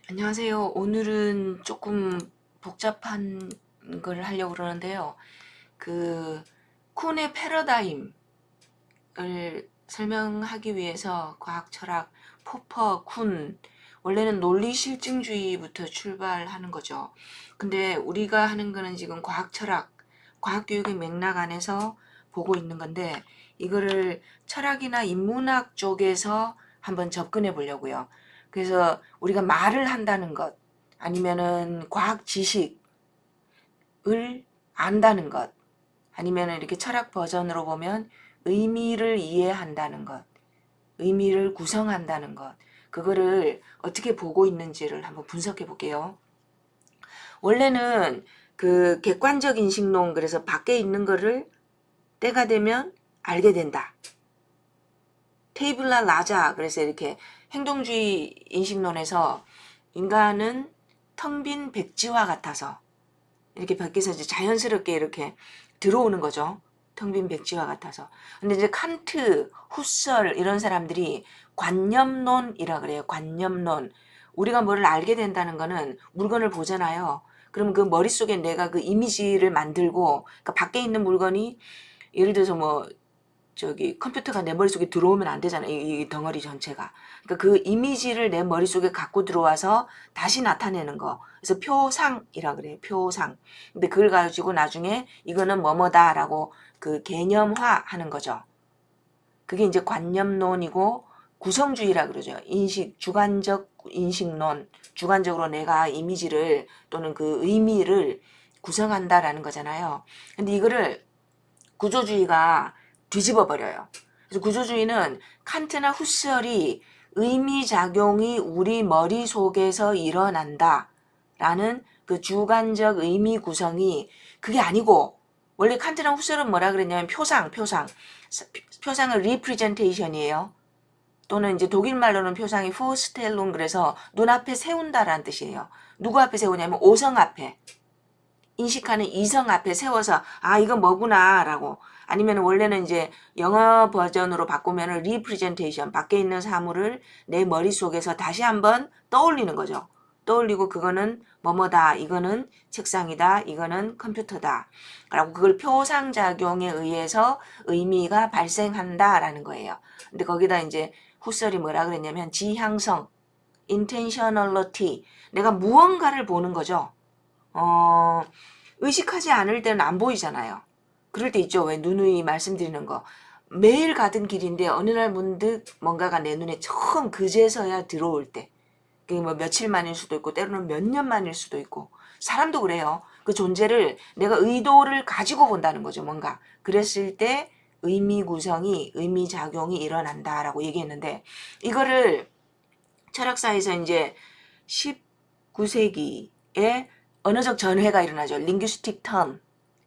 안녕하세요. 오늘은 조금 복잡한 걸 하려고 그러는데요. 그 쿤의 패러다임을 설명하기 위해서 과학, 철학, 포퍼, 쿤 원래는 논리 실증주의부터 출발하는 거죠. 근데 우리가 하는 거는 지금 과학, 철학, 과학 교육의 맥락 안에서 보고 있는 건데 이거를 철학이나 인문학 쪽에서 한번 접근해 보려고요. 그래서 우리가 말을 한다는 것 아니면은 과학 지식을 안다는 것 아니면은 이렇게 철학 버전으로 보면 의미를 이해한다는 것, 의미를 구성한다는 것, 그거를 어떻게 보고 있는지를 한번 분석해 볼게요. 원래는 그 객관적 인식론, 그래서 밖에 있는 거를 때가 되면 알게 된다. 테이블라 라자, 그래서 이렇게 행동주의 인식론에서 인간은 텅 빈 백지와 같아서 이렇게 밖에서 이제 자연스럽게 이렇게 들어오는 거죠. 텅 빈 백지와 같아서. 근데 이제 칸트, 후설 이런 사람들이 관념론이라 그래요. 관념론. 우리가 뭐를 알게 된다는 거는 물건을 보잖아요. 그럼 그 머릿속에 내가 그 이미지를 만들고, 그러니까 밖에 있는 물건이 예를 들어서 뭐 저기 컴퓨터가 내 머릿속에 들어오면 안 되잖아요. 이 덩어리 전체가. 그러니까 그 이미지를 내 머릿속에 갖고 들어와서 다시 나타내는 거. 그래서 표상이라 그래요. 표상. 근데 그걸 가지고 나중에 이거는 뭐뭐다라고 그 개념화 하는 거죠. 그게 이제 관념론이고 구성주의라 그러죠. 인식, 주관적 인식론. 주관적으로 내가 이미지를 또는 그 의미를 구성한다라는 거잖아요. 근데 이거를 구조주의가 뒤집어 버려요. 그래서 구조주의는 칸트나 후설이 의미작용이 우리 머릿속에서 일어난다 라는 그 주관적 의미 구성이 그게 아니고, 원래 칸트나 후설은 뭐라 그랬냐면 표상은 representation이에요. 또는 이제 독일 말로는 표상이 vorstellung, 그래서 눈앞에 세운다라는 뜻이에요. 누구 앞에 세우냐면 오성 앞에, 인식하는 이성 앞에 세워서 아 이건 뭐구나 라고, 아니면 원래는 이제 영어 버전으로 바꾸면 representation, 밖에 있는 사물을 내 머릿속에서 다시 한번 떠올리는 거죠. 떠올리고 그거는 뭐뭐다, 이거는 책상이다, 이거는 컴퓨터다 라고, 그걸 표상작용에 의해서 의미가 발생한다 라는 거예요. 근데 거기다 이제 후설이 뭐라 그랬냐면 지향성, intentionality, 내가 무언가를 보는 거죠. 의식하지 않을 때는 안 보이잖아요. 그럴 때 있죠. 왜 누누이 말씀드리는 거. 매일 가던 길인데 어느 날 문득 뭔가가 내 눈에 처음 그제서야 들어올 때. 그게 뭐 며칠 만일 수도 있고 때로는 몇 년 만일 수도 있고. 사람도 그래요. 그 존재를 내가 의도를 가지고 본다는 거죠. 뭔가. 그랬을 때 의미 구성이, 의미 작용이 일어난다라고 얘기했는데, 이거를 철학사에서 이제 19세기에 언어적 전회가 일어나죠. 링귀스틱 턴.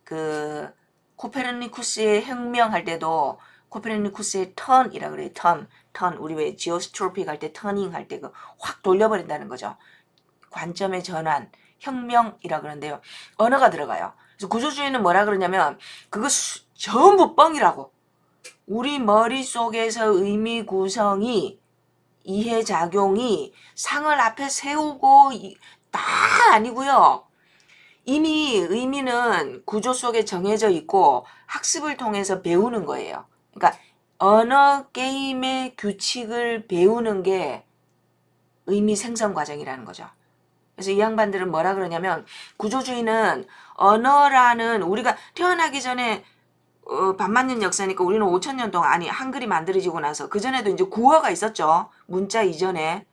그 코페르니쿠스의 혁명할 때도 코페르니쿠스의 턴이라 그래요. 턴. 우리 왜 지오스트로픽 할 때 터닝 할 때 그 확 돌려버린다는 거죠. 관점의 전환, 혁명이라 그러는데요. 언어가 들어가요. 그래서 구조주의는 뭐라 그러냐면 그거 전부 뻥이라고. 우리 머릿속에서 의미 구성이, 이해작용이 상을 앞에 세우고 다 아니고요. 이미 의미는 구조 속에 정해져 있고 학습을 통해서 배우는 거예요. 그러니까 언어 게임의 규칙을 배우는 게 의미 생성 과정이라는 거죠. 그래서 이 양반들은 뭐라 그러냐면, 구조주의는 언어라는, 우리가 태어나기 전에 반만년 역사니까 우리는 5천년 동안, 아니 한글이 만들어지고 나서 그전에도 이제 구어가 있었죠. 문자 이전에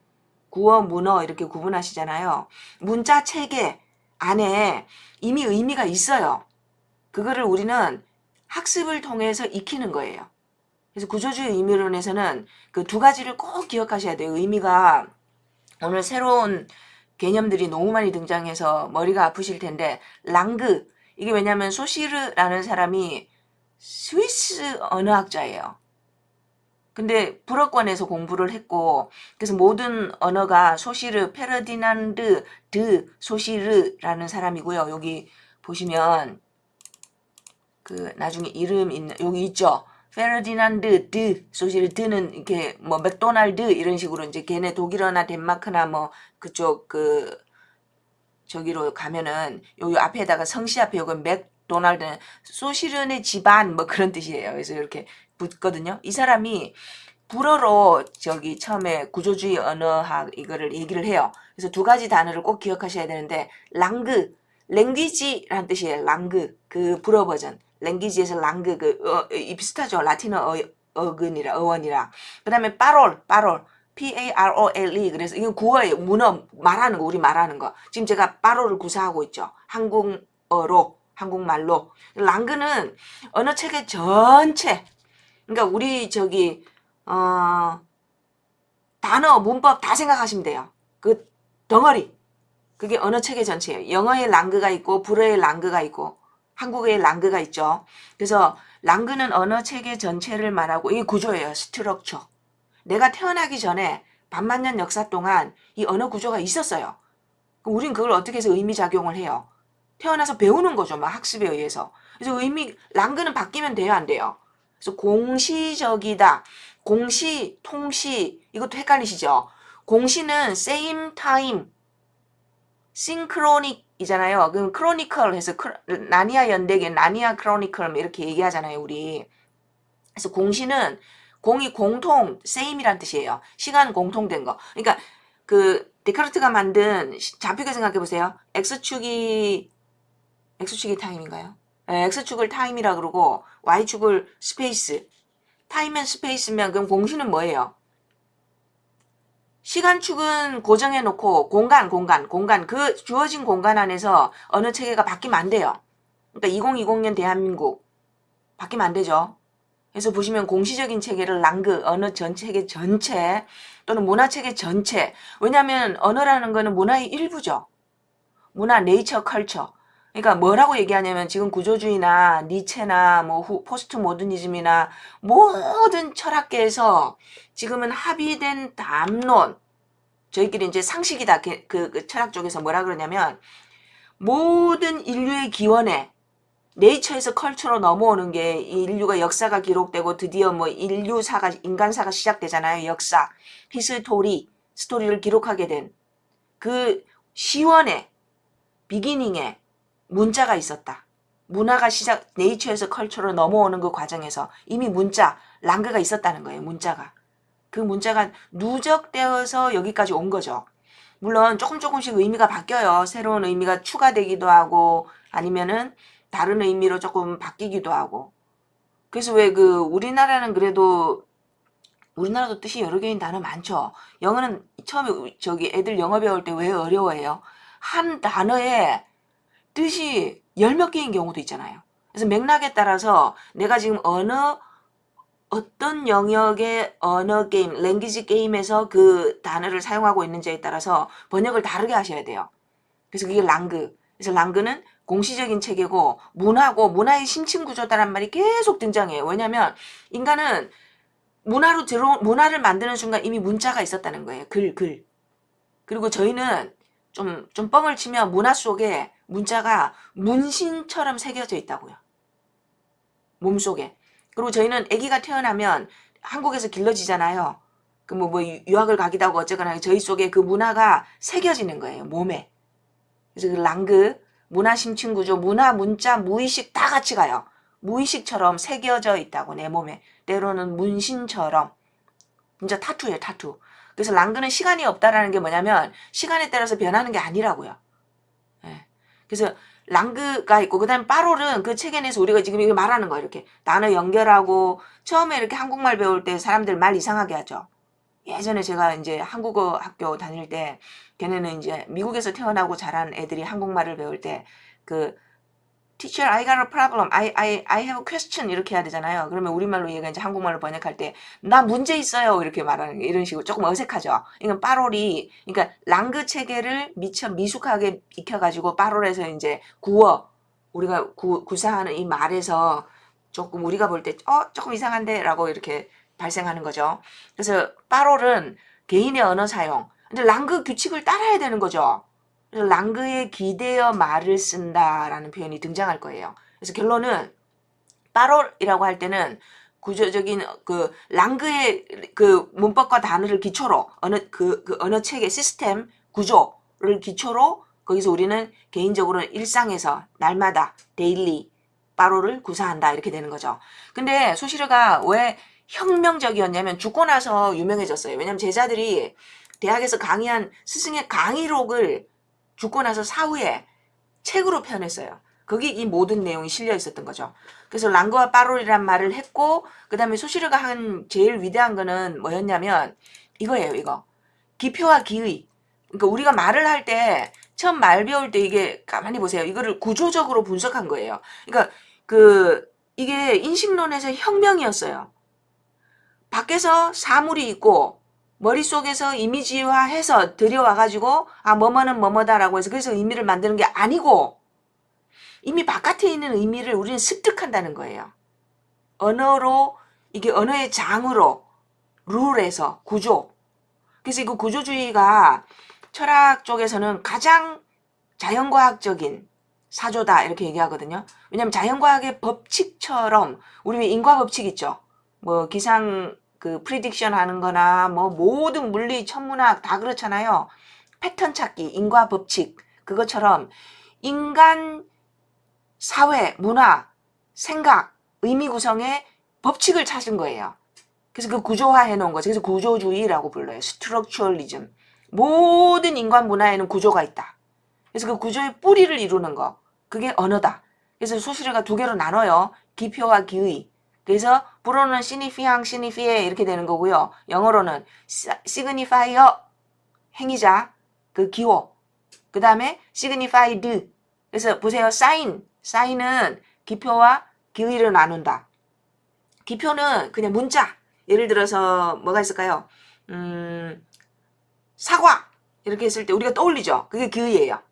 구어, 문어 이렇게 구분하시잖아요. 문자 체계 안에 이미 의미가 있어요. 그거를 우리는 학습을 통해서 익히는 거예요. 그래서 구조주의 의미론에서는 그 두 가지를 꼭 기억하셔야 돼요. 의미가, 오늘 새로운 개념들이 너무 많이 등장해서 머리가 아프실 텐데, 랑그, 이게 왜냐면 소시르라는 사람이 스위스 언어학자예요. 근데 불어권에서 공부를 했고, 그래서 모든 언어가 소시르, 페르디난드 드 소시르라는 사람이고요. 여기 보시면 그 나중에 이름 있는, 여기 있죠. 페르디난드 드 소시를 드는 이렇게 뭐 맥도날드 이런 식으로 이제 걔네 독일어나 덴마크나 뭐 그쪽 그 저기로 가면은 요 앞에다가 성씨 앞에 요거 맥도날드는 소시른의 집안 뭐 그런 뜻이에요. 그래서 이렇게 붙거든요. 이 사람이 불어로 저기 처음에 구조주의 언어학 이거를 얘기를 해요. 그래서 두 가지 단어를 꼭 기억하셔야 되는데 랑그, 랭귀지라는 뜻이에요. 랑그 그 불어 버전. 랭귀지에서 랑그 이 비슷하죠. 라틴어 어근이라 어원이라. 그다음에 빠롤 Parole 그래서 이건 구어예요. 문어 말하는 거 우리 말하는 거. 지금 제가 빠롤을 구사하고 있죠. 한국어로 한국말로. 랑그는 언어 체계 전체. 그러니까 우리 저기 단어, 문법 다 생각하시면 돼요. 그 덩어리. 그게 언어 체계 전체예요. 영어의 랑그가 있고 불어의 랑그가 있고 한국어의 랑그가 있죠. 그래서 랑그는 언어 체계 전체를 말하고 이게 구조예요. 스트럭처. 내가 태어나기 전에 반만 년 역사 동안 이 언어 구조가 있었어요. 그럼 우린 그걸 어떻게 해서 의미작용을 해요? 태어나서 배우는 거죠. 막 학습에 의해서. 그래서 랑그는 바뀌면 돼요? 안 돼요? 그래서 공시적이다. 공시, 통시 이것도 헷갈리시죠? 공시는 same time, synchronic이잖아요. 그럼 chronicle 해서 나니아 연대기, 나니아 chronicle 이렇게 얘기하잖아요. 우리. 그래서 공시는 공이 공통, same이란 뜻이에요. 시간 공통된 거. 그러니까 그 데카르트가 만든 좌표계 생각해 보세요. x축이 타임인가요? 네, x축을 타임이라 그러고 y축을 스페이스. 타임은 스페이스면 그럼 공시는 뭐예요? 시간축은 고정해 놓고 공간 그 주어진 공간 안에서 어느 체계가 바뀌면 안 돼요. 그러니까 2020년 대한민국 바뀌면 안 되죠. 그래서 보시면 공시적인 체계를 랑그 언어 전체계 전체 또는 문화체계 전체. 왜냐하면 언어라는 거는 문화의 일부죠. 문화, 네이처, 컬처. 그러니까 뭐라고 얘기하냐면 지금 구조주의나 니체나 뭐 포스트 모더니즘이나 모든 철학계에서 지금은 합의된 담론. 저희끼리 이제 상식이다. 그 철학 쪽에서 뭐라 그러냐면 모든 인류의 기원에 네이처에서 컬처로 넘어오는 게 인류가 역사가 기록되고 드디어 뭐 인간사가 시작되잖아요. 역사, 스토리를 기록하게 된 그 시원에 비기닝에 문자가 있었다. 문화가 네이처에서 컬처로 넘어오는 그 과정에서 이미 랑그가 있었다는 거예요. 문자가. 그 문자가 누적되어서 여기까지 온 거죠. 물론 조금씩 의미가 바뀌어요. 새로운 의미가 추가되기도 하고 아니면은 다른 의미로 조금 바뀌기도 하고. 그래서 왜 우리나라는 그래도 우리나라도 뜻이 여러 개인 단어 많죠. 영어는 처음에 저기 애들 영어 배울 때 왜 어려워해요? 한 단어에 뜻이 열 몇 개인 경우도 있잖아요. 그래서 맥락에 따라서 내가 지금 어떤 영역의 언어 게임, 랭귀지 게임에서 그 단어를 사용하고 있는지에 따라서 번역을 다르게 하셔야 돼요. 그래서 그게 랑그. 그래서 랑그는 공시적인 체계고 문화의 심층 구조다란 말이 계속 등장해요. 왜냐하면 인간은 문화를 만드는 순간 이미 문자가 있었다는 거예요. 글. 그리고 저희는 좀 뻥을 치면 문화 속에 문자가 문신처럼 새겨져 있다고요. 몸속에. 그리고 저희는 아기가 태어나면 한국에서 길러지잖아요. 그 뭐 유학을 가기도 하고 어쨌거나 저희 속에 그 문화가 새겨지는 거예요. 몸에. 그래서 그 랑그, 문화 심층 구조, 문자, 무의식 다 같이 가요. 무의식처럼 새겨져 있다고 내 몸에. 때로는 문신처럼. 진짜 타투예요, 타투. 그래서 랑그는 시간이 없다라는 게 뭐냐면 시간에 따라서 변하는 게 아니라고요. 예. 그래서 랑그가 있고 그다음에 빠롤은 그 책에 내서 우리가 지금 이거 말하는 거예요. 이렇게 단어 연결하고 처음에 이렇게 한국말 배울 때 사람들 말 이상하게 하죠. 예전에 제가 이제 한국어 학교 다닐 때 걔네는 이제 미국에서 태어나고 자란 애들이 한국말을 배울 때 그 Teacher, I got a problem. I have a question 이렇게 해야 되잖아요. 그러면 우리말로 얘가 이제 한국말로 번역할 때 나 문제 있어요 이렇게 말하는 게 이런 식으로 조금 어색하죠. 이건 빠롤이 그러니까 랑그 체계를 미처 미숙하게 익혀가지고 빠롤에서 이제 우리가 구사하는 이 말에서 조금 우리가 볼 때 조금 이상한데라고 이렇게 발생하는 거죠. 그래서 빠롤은 개인의 언어 사용. 근데 랑그 규칙을 따라야 되는 거죠. 그래서 랑그에 기대어 말을 쓴다라는 표현이 등장할 거예요. 그래서 결론은 빠롤이라고 할 때는 구조적인 그 랑그의 그 문법과 단어를 기초로 그 언어 체계 시스템 구조를 기초로 거기서 우리는 개인적으로 일상에서 날마다 데일리 빠로를 구사한다 이렇게 되는 거죠. 근데 소시르가 왜 혁명적이었냐면 죽고 나서 유명해졌어요. 왜냐면 제자들이 대학에서 강의한 스승의 강의록을 죽고 나서 사후에 책으로 표현했어요. 거기 이 모든 내용이 실려 있었던 거죠. 그래서 랑그와 빠롤이란 말을 했고 그 다음에 소시르가 한 제일 위대한 거는 뭐였냐면 이거예요. 이거. 기표와 기의. 그러니까 우리가 말을 할 때 처음 말 배울 때 이게 가만히 보세요. 이거를 구조적으로 분석한 거예요. 그러니까 이게 인식론에서 혁명이었어요. 밖에서 사물이 있고 머릿속에서 이미지화해서 들여와가지고 뭐뭐는 뭐뭐다라고 해서 그래서 의미를 만드는 게 아니고 이미 바깥에 있는 의미를 우리는 습득한다는 거예요. 언어로 이게 언어의 장으로 룰에서 구조. 그래서 이 구조주의가 철학 쪽에서는 가장 자연과학적인 사조다 이렇게 얘기하거든요. 왜냐하면 자연과학의 법칙처럼 우리 왜 인과법칙 있죠. 뭐 기상 프리딕션 하는 거나 뭐 모든 물리 천문학 다 그렇잖아요. 패턴 찾기, 인과법칙 그것처럼 인간 사회, 문화, 생각, 의미 구성의 법칙을 찾은 거예요. 그래서 그 구조화해 놓은 거죠. 그래서 구조주의라고 불러요. 스트럭처럴리즘. 모든 인간 문화에는 구조가 있다. 그래서 그 구조의 뿌리를 이루는 거. 그게 언어다. 그래서 소시르가 두 개로 나눠요. 기표와 기의. 그래서 불어는 시니피앙, 시니피에 이렇게 되는 거고요. 영어로는 시그니파이어, 행위자, 그 기호. 그 다음에 시그니파이드. 그래서 보세요. 사인은 기표와 기의를 나눈다. 기표는 그냥 문자. 예를 들어서 뭐가 있을까요? 사과 이렇게 했을 때 우리가 떠올리죠. 그게 기의예요.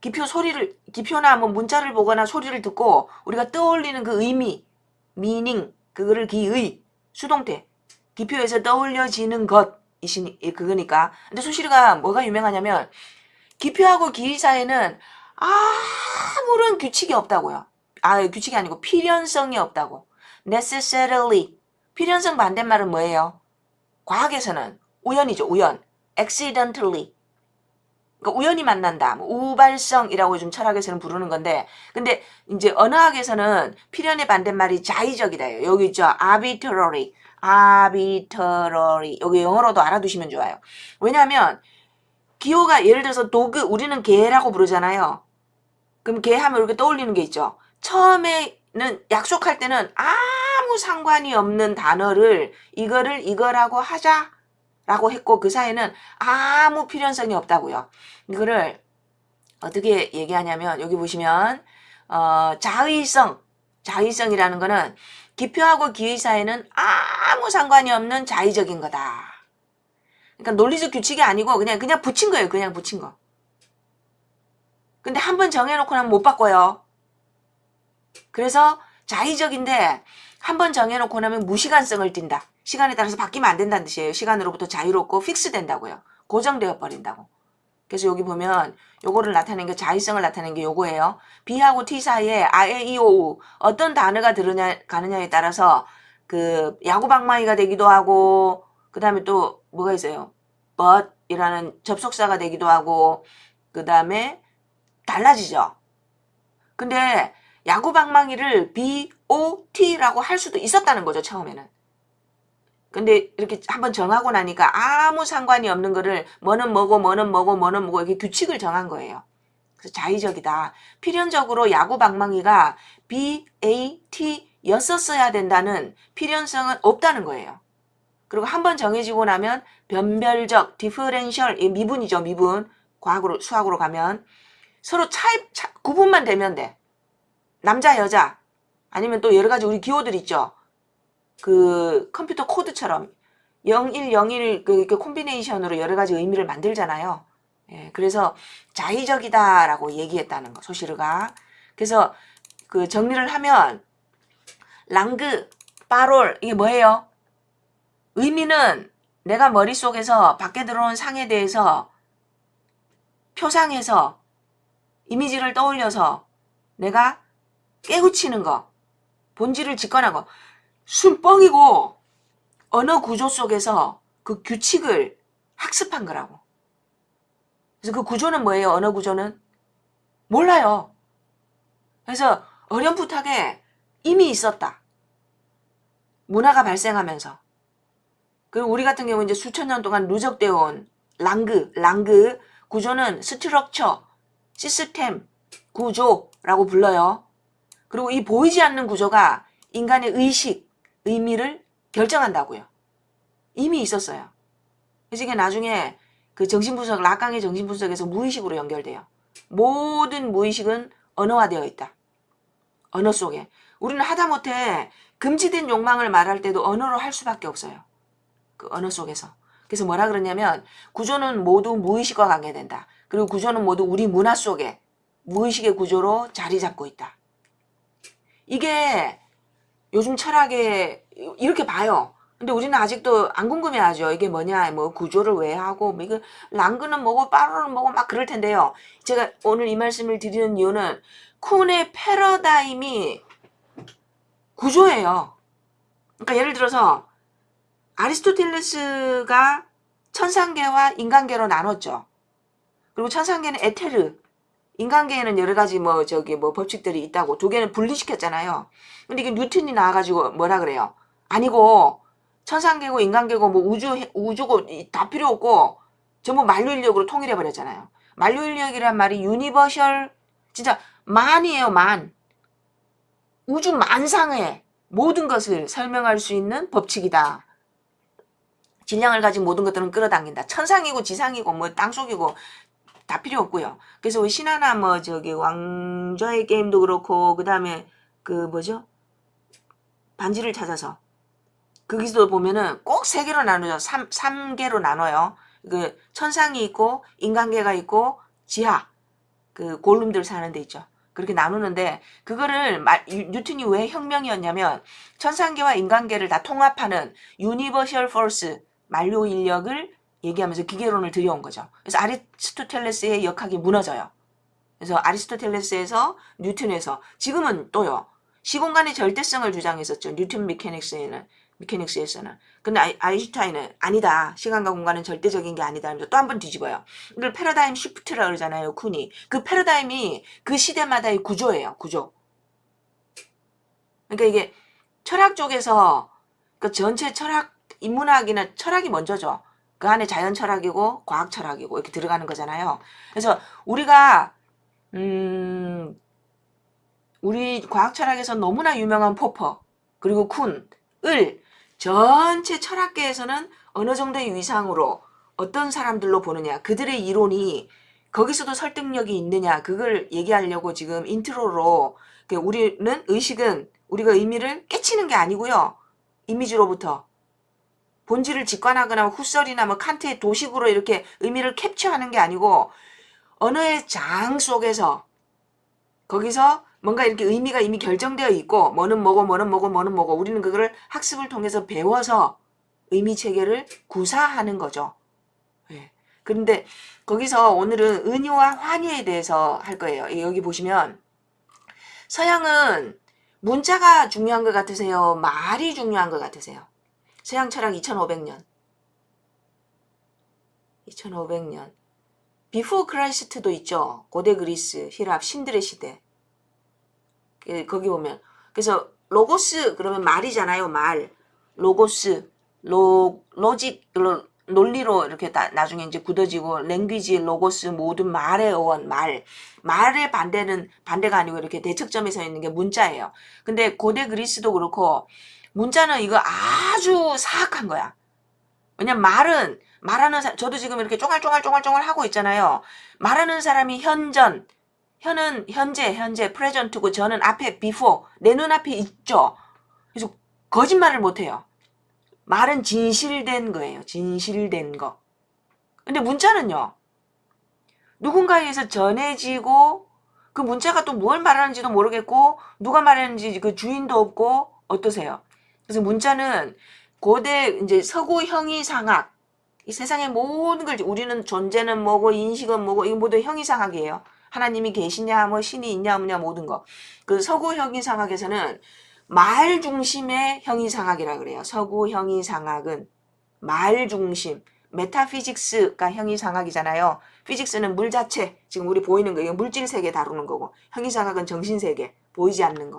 기표나 뭐 문자를 보거나 소리를 듣고 우리가 떠올리는 그 의미, 미닝, 그거를 기의, 수동태, 기표에서 떠올려지는 것이시니 그거니까. 근데 소시르가 뭐가 유명하냐면 기표하고 기의 사이에는 아무런 규칙이 없다고요. 규칙이 아니고 필연성이 없다고. necessarily. 필연성 반대말은 뭐예요? 과학에서는 우연이죠. 우연. accidentally. 그러니까 우연히 만난다. 우발성이라고 요즘 철학에서는 부르는 건데 근데 이제 언어학에서는 필연의 반대말이 자의적이다. 여기 있죠. arbitrary. 여기 영어로도 알아두시면 좋아요. 왜냐하면 기호가 예를 들어서 도그 우리는 개라고 부르잖아요. 그럼 개 하면 이렇게 떠올리는 게 있죠. 처음에는 약속할 때는 아무 상관이 없는 단어를 이거라고 하자라고 했고 그 사이에는 아무 필연성이 없다고요. 이거를 어떻게 얘기하냐면 여기 보시면 자의성이라는 거는 기표하고 기의 사이에는 아무 상관이 없는 자의적인 거다. 그러니까 논리적 규칙이 아니고 그냥 붙인 거예요. 그냥 붙인 거. 근데 한 번 정해놓고 나면 못 바꿔요. 그래서 자의적인데 한 번 정해놓고 나면 무시간성을 띈다. 시간에 따라서 바뀌면 안 된다는 뜻이에요. 시간으로부터 자유롭고 픽스 된다고요. 고정되어 버린다고. 그래서 여기 보면 요거를 나타낸 게 자의성을 나타낸 게 요거예요. B하고 T 사이에 아에이오우 어떤 단어가 가느냐에 따라서 그 야구방망이가 되기도 하고 그 다음에 또 뭐가 있어요? but 이라는 접속사가 되기도 하고 그 다음에 달라지죠. 근데 야구방망이를 BOT라고 할 수도 있었다는 거죠. 처음에는. 근데 이렇게 한번 정하고 나니까 아무 상관이 없는 거를 뭐는 뭐고 이렇게 규칙을 정한 거예요. 그래서 자의적이다. 필연적으로 야구방망이가 BAT였었어야 된다는 필연성은 없다는 거예요. 그리고 한번 정해지고 나면 변별적, 디퍼렌셜, 미분이죠. 미분. 수학으로 가면 서로 구분만 되면 돼. 남자, 여자 아니면 또 여러 가지 우리 기호들 있죠. 그 컴퓨터 코드처럼 0101 그 콤비네이션으로 여러 가지 의미를 만들잖아요. 예, 그래서 자의적이다라고 얘기했다는 거 소시르가. 그래서 그 정리를 하면 랑그, 빠롤 이게 뭐예요? 의미는 내가 머릿속에서 밖에 들어온 상에 대해서 표상해서 이미지를 떠올려서 내가 깨우치는 거, 본질을 직관한 거. 순뻥이고 언어 구조 속에서 그 규칙을 학습한 거라고. 그래서 그 구조는 뭐예요? 언어 구조는? 몰라요. 그래서 어렴풋하게 이미 있었다. 문화가 발생하면서. 그리고 우리 같은 경우 이제 수천 년 동안 누적되어 온 랑그 구조는 스트럭처, 시스템, 구조라고 불러요. 그리고 이 보이지 않는 구조가 인간의 의식, 의미를 결정한다고요. 이미 있었어요. 그래서 이게 나중에 그 정신분석, 라깡의 정신분석에서 무의식으로 연결돼요. 모든 무의식은 언어화되어 있다. 언어 속에. 우리는 하다못해 금지된 욕망을 말할 때도 언어로 할 수밖에 없어요. 그 언어 속에서. 그래서 뭐라 그러냐면 구조는 모두 무의식과 관계된다. 그리고 구조는 모두 우리 문화 속에 무의식의 구조로 자리 잡고 있다. 이게 요즘 철학에 이렇게 봐요. 근데 우리는 아직도 안 궁금해하죠. 이게 뭐냐, 뭐 구조를 왜 하고, 뭐 이거 랑그는 뭐고 빠로는 뭐고 막 그럴 텐데요. 제가 오늘 이 말씀을 드리는 이유는 쿤의 패러다임이 구조예요. 그러니까 예를 들어서 아리스토텔레스가 천상계와 인간계로 나눴죠. 그리고 천상계는 에테르, 인간계에는 여러 가지 뭐 법칙들이 있다고 두 개는 분리시켰잖아요. 근데 이게 뉴턴이 나와가지고 뭐라 그래요? 아니고 천상계고 인간계고 뭐 우주고 다 필요 없고 전부 만유인력으로 통일해 버렸잖아요. 만유인력이란 말이 유니버셜 진짜 만이에요. 만. 우주 만상의 모든 것을 설명할 수 있는 법칙이다. 질량을 가진 모든 것들은 끌어당긴다. 천상이고 지상이고 뭐 땅속이고 다 필요 없고요. 그래서 우리 신화나 뭐 왕좌의 게임도 그렇고 그 다음에 그 뭐죠? 반지를 찾아서 거기서도 보면은 꼭 세 개로 나누죠. 3개로 나눠요. 그 천상이 있고 인간계가 있고 지하 그 골룸들 사는 데 있죠. 그렇게 나누는데 그거를 뉴턴이 왜 혁명이었냐면 천상계와 인간계를 다 통합하는 유니버셜 포스 만료 인력을 얘기하면서 기계론을 들여온 거죠. 그래서 아리스토텔레스의 역학이 무너져요. 그래서 아리스토텔레스에서 뉴턴에서 지금은 또요. 시공간의 절대성을 주장했었죠. 뉴턴 미케닉스에서는. 근데 아인슈타인은 아니다. 시간과 공간은 절대적인 게 아니다. 하면서 또 한 번 뒤집어요. 이걸 패러다임 시프트라고 그러잖아요. 쿤이. 그 패러다임이 그 시대마다의 구조예요. 구조. 그러니까 이게 철학 쪽에서 그 전체 철학, 인문학이나 철학이 먼저죠. 그 안에 자연 철학이고 과학 철학이고 이렇게 들어가는 거잖아요. 그래서 우리가 우리 과학 철학에서 너무나 유명한 포퍼 그리고 쿤을 전체 철학계에서는 어느 정도의 위상으로 어떤 사람들로 보느냐 그들의 이론이 거기서도 설득력이 있느냐 그걸 얘기하려고 지금 인트로로 우리는 의식은 우리가 의미를 깨치는 게 아니고요. 이미지로부터 본질을 직관하거나 후설이나 뭐 칸트의 도식으로 이렇게 의미를 캡처하는 게 아니고 언어의 장 속에서 거기서 뭔가 이렇게 의미가 이미 결정되어 있고 뭐는 뭐고 뭐는 뭐고 뭐는 뭐고 우리는 그거를 학습을 통해서 배워서 의미 체계를 구사하는 거죠. 네. 그런데 거기서 오늘은 은유와 환희에 대해서 할 거예요. 여기 보시면 서양은 문자가 중요한 것 같으세요? 말이 중요한 것 같으세요? 서양 철학 2500년. 2500년. 비포 크라이스트도 있죠. 고대 그리스, 힐랍, 신들의 시대. 거기 보면 그래서 로고스 그러면 말이잖아요. 말. 로고스, 로직, 논리로 이렇게 나중에 이제 굳어지고 랭귀지, 로고스 모든 말의 어원, 말의 반대가 아니고 이렇게 대척점에 서 있는 게 문자예요. 근데 고대 그리스도 그렇고 문자는 이거 아주 사악한 거야. 왜냐면 말하는 사람, 저도 지금 이렇게 쫑알쫑알 하고 있잖아요. 말하는 사람이 현재, 프레젠트고 저는 앞에 before, 내 눈앞에 있죠. 그래서 거짓말을 못해요. 말은 진실된 거예요. 진실된 거. 근데 문자는요. 누군가에 의해서 전해지고 그 문자가 또 뭘 말하는지도 모르겠고 누가 말하는지 그 주인도 없고 어떠세요? 그래서 문자는 고대 이제 서구 형이상학 이 세상의 모든 걸 우리는 존재는 뭐고 인식은 뭐고 이거 모두 형이상학이에요. 하나님이 계시냐 뭐 신이 있냐 없냐 모든 거. 그 서구 형이상학에서는 말 중심의 형이상학이라 그래요. 서구 형이상학은 말 중심. 메타피직스가 형이상학이잖아요. 피직스는 물 자체, 지금 우리 보이는 거, 이거 물질 세계 다루는 거고, 형이상학은 정신 세계, 보이지 않는 거.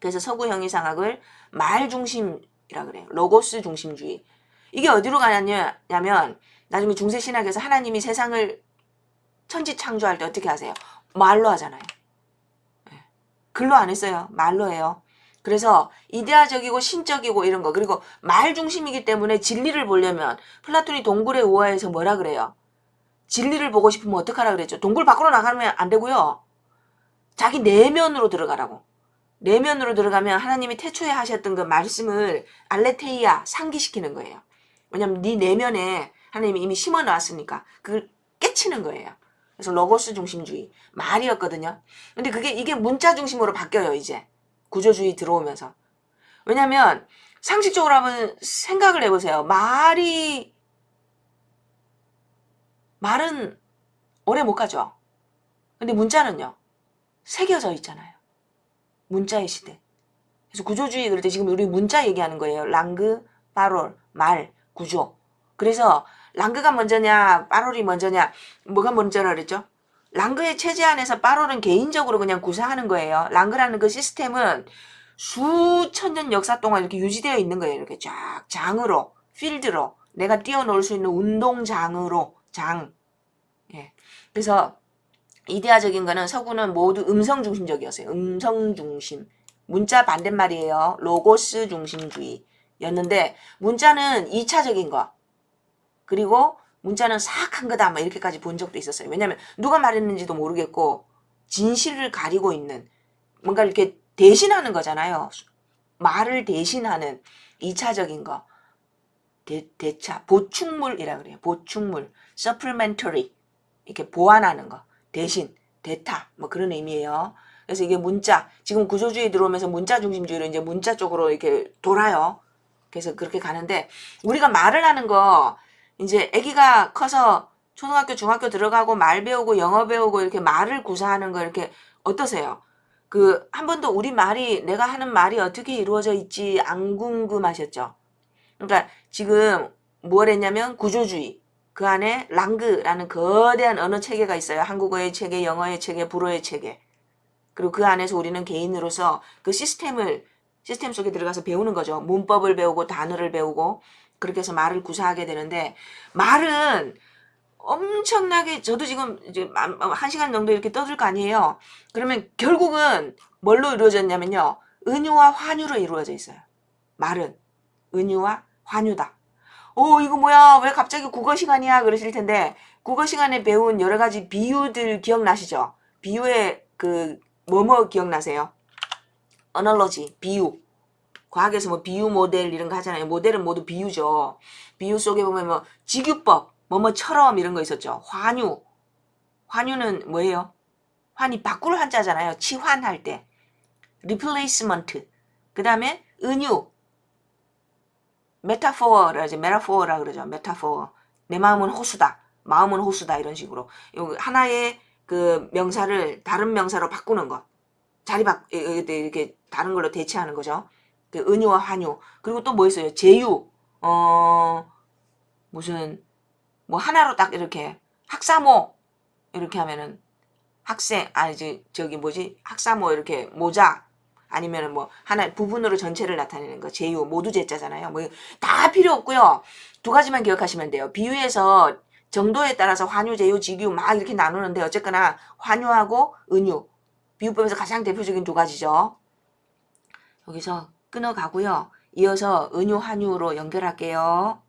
그래서 서구 형이상학을 말 중심이라 그래요. 로고스 중심주의. 이게 어디로 가냐면 나중에 중세 신학에서 하나님이 세상을 천지 창조할 때 어떻게 하세요? 말로 하잖아요. 글로 안 했어요. 말로 해요. 그래서 이데아적이고 신적이고 이런 거, 그리고 말 중심이기 때문에 진리를 보려면 플라톤이 동굴의 우화에서 뭐라 그래요? 진리를 보고 싶으면 어떡하라 그랬죠? 동굴 밖으로 나가면 안 되고요. 자기 내면으로 들어가라고. 내면으로 들어가면 하나님이 태초에 하셨던 그 말씀을 알레테이아 상기시키는 거예요. 왜냐면 네 내면에 하나님이 이미 심어놨으니까 그걸 깨치는 거예요. 그래서 로고스 중심주의 말이었거든요. 근데 이게 문자 중심으로 바뀌어요. 이제 구조주의 들어오면서. 왜냐면 상식적으로 한번 생각을 해보세요. 말은 오래 못 가죠. 근데 문자는요. 새겨져 있잖아요. 문자의 시대. 그래서 구조주의 그럴 때 지금 우리 문자 얘기하는 거예요. 랑그, 파롤, 말, 구조. 그래서 랑그가 먼저냐, 파롤이 먼저냐, 뭐가 먼저라 그랬죠? 랑그의 체제 안에서 파롤은 개인적으로 그냥 구사하는 거예요. 랑그라는 그 시스템은 수천 년 역사 동안 이렇게 유지되어 있는 거예요. 이렇게 쫙 장으로, 필드로, 내가 뛰어놀 수 있는 운동장으로, 장. 예. 그래서 이데아적인 거는 서구는 모두 음성 중심적이었어요. 음성 중심. 문자 반대말이에요. 로고스 중심주의였는데 문자는 2차적인 거. 그리고 문자는 사악한 거다. 막 이렇게까지 본 적도 있었어요. 왜냐하면 누가 말했는지도 모르겠고 진실을 가리고 있는 뭔가 이렇게 대신하는 거잖아요. 말을 대신하는 2차적인 거. 대차. 보충물이라 그래요. 보충물. supplementary. 이렇게 보완하는 거. 대신. 대타. 뭐 그런 의미예요. 그래서 이게 문자, 지금 구조주의 들어오면서 문자 중심주의로 이제 문자 쪽으로 이렇게 돌아요. 그래서 그렇게 가는데, 우리가 말을 하는 거, 이제 아기가 커서 초등학교, 중학교 들어가고 말 배우고 영어 배우고 이렇게 말을 구사하는 거 이렇게 어떠세요? 한 번도 우리 말이, 내가 하는 말이 어떻게 이루어져 있지 안 궁금하셨죠? 그러니까 지금 뭘 했냐면 구조주의. 그 안에 랑그라는 거대한 언어 체계가 있어요. 한국어의 체계, 영어의 체계, 불어의 체계. 그리고 그 안에서 우리는 개인으로서 그 시스템 속에 들어가서 배우는 거죠. 문법을 배우고 단어를 배우고 그렇게 해서 말을 구사하게 되는데 말은 엄청나게 저도 지금 이제 1시간 정도 이렇게 떠들 거 아니에요. 그러면 결국은 뭘로 이루어졌냐면요. 은유와 환유로 이루어져 있어요. 말은 은유와 환유다. 이거 뭐야? 왜 갑자기 국어 시간이야? 그러실 텐데 국어 시간에 배운 여러 가지 비유들 기억나시죠? 비유의 뭐뭐 기억나세요? 어널로지, 비유. 과학에서 뭐 비유 모델 이런 거 하잖아요. 모델은 모두 비유죠. 비유 속에 보면 뭐 직유법, 뭐뭐처럼 이런 거 있었죠. 환유. 환유는 뭐예요? 환이 바꿀 한자잖아요. 치환할 때. replacement. 그 다음에 은유. 메타포어라 그러죠. 메타포어. 내 마음은 호수다. 마음은 호수다. 이런 식으로. 하나의 그 명사를 다른 명사로 바꾸는 거. 이렇게 다른 걸로 대체하는 거죠. 그 은유와 환유. 그리고 또 뭐 있어요? 제유. 무슨 뭐 하나로 딱 이렇게 학사모 이렇게 하면은 학생 아니지 저기 뭐지? 학사모 이렇게 모자 아니면은 뭐 하나 부분으로 전체를 나타내는 거. 제유 모두 제자잖아요. 뭐 다 필요 없고요. 2가지만 기억하시면 돼요. 비유에서 정도에 따라서 환유, 제유, 직유 막 이렇게 나누는데 어쨌거나 환유하고 은유. 비유법에서 가장 대표적인 2가지죠. 여기서 끊어가고요. 이어서 은유, 환유로 연결할게요.